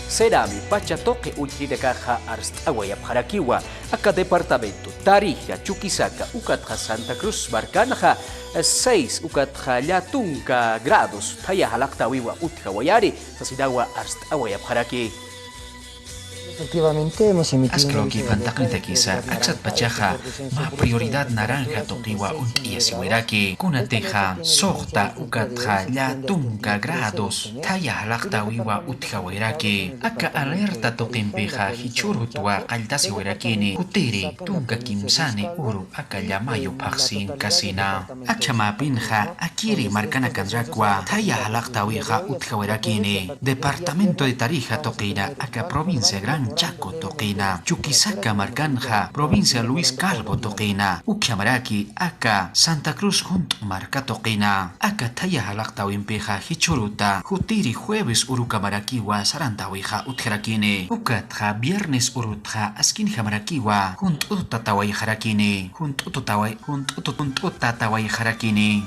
Serami Pachatoque Uchidekaja Arstawaya Parakiwa, acá departamento Tarija, Chuquisaca, Ucatja Santa Cruz, Barcanaja, 6 Ucatja Yatunca grados, Taya Halaktawiwa Utkawayari, Sasidawa Arstawaya Paraki. Efectivamente, hemos emitido. Ascroqui Pantaclita Kisa, Axat Pachaja, Ma prioridad naranja toqiwa y asiweraki, Kunateja, Sorta Ukatja, Yatunca grados, Taya Halaktawiwa Utkaweraki, Aka alerta toqimpeja, Hichurutwa, Altasiwerakini, Kutiri, Tunca Kimsane, Uru, Aka Yamayo Paxin, Casina, Achama Pinja, Akiri Marcana Kanrakwa, Taya Halaktawija Utkawerakini, Departamento de Tarija Toquira, Aka Provincia Gran Chaco Toquina, Chuquisaca Marcanja, Provincia Luis Calvo Toquina, Ukiamaraki, Aka, Santa Cruz Junt Marca Toquina, Aka Taya Halaktawiempeja Hichuruta, Jutiri Jueves Urukamarakiwa Sarantawija Utjerakine, Ukatja Viernes Urutja Askin Jamarakiwa, Junt Utatawai Harakine, Junt Utatawai Harakine.